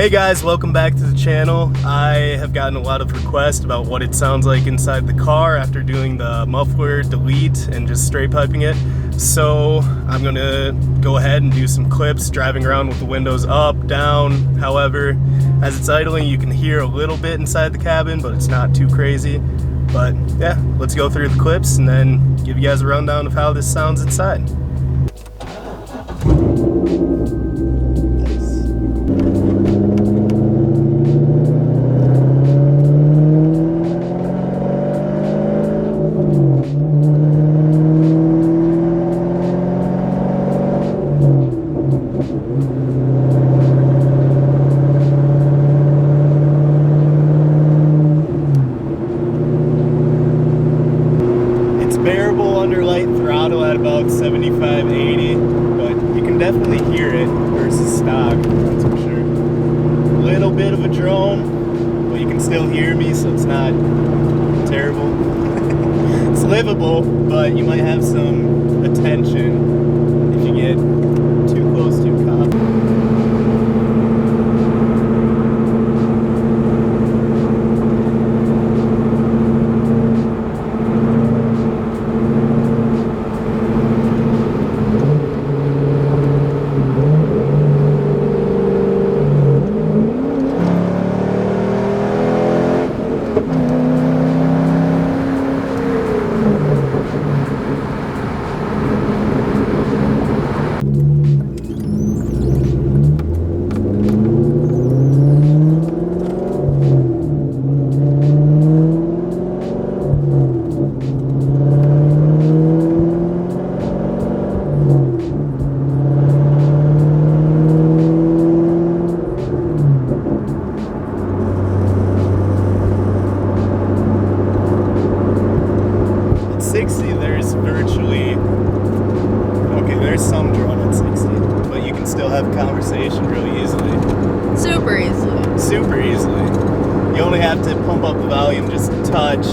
Hey guys, welcome back to the channel. I have gotten a lot of requests about what it sounds like inside the car after doing the muffler delete and just straight piping it. So I'm gonna go ahead and do some clips driving around with the windows up, down. However, as it's idling, you can hear a little bit inside the cabin, but it's not too crazy. But yeah, let's go through the clips and then give you guys a rundown of how this sounds inside. Bearable under light throttle at about 75-80, but you can definitely hear it versus stock, that's for sure. A little bit of a drone, but you can still hear me, so it's not terrible. It's livable, but you might have some attention if you get too close to a cop. There's virtually, okay, there's some drone at 60, but you can still have a conversation really easily. Super easily. Super easily. You only have to pump up the volume just a touch.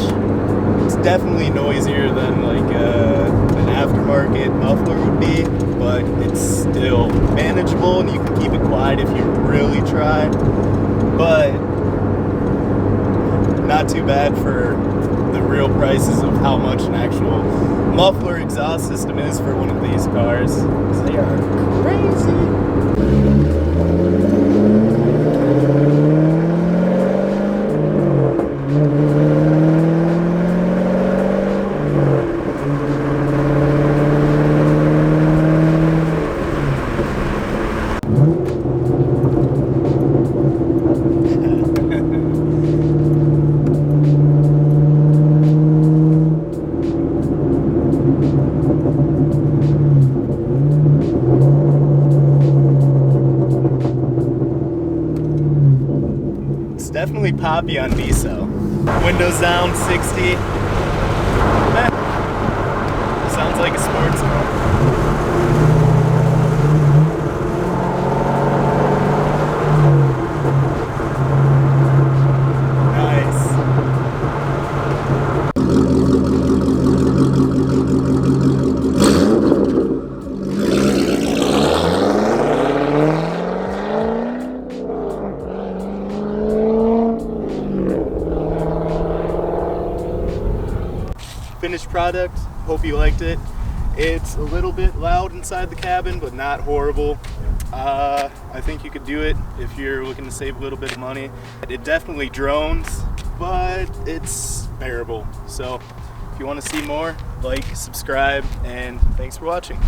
It's definitely noisier than like an aftermarket muffler would be, but it's still manageable and you can keep it quiet if you really try. But not too bad for the real prices of how much an actual muffler exhaust system is for one of these cars. They are crazy. Definitely poppy on diesel. Windows down, 60. Sounds like a sports car. Finished product, hope you liked it. It's a little bit loud inside the cabin, but not horrible. I think you could do it if you're looking to save a little bit of money. It definitely drones, but it's bearable. So if you want to see more, like, subscribe, and thanks for watching.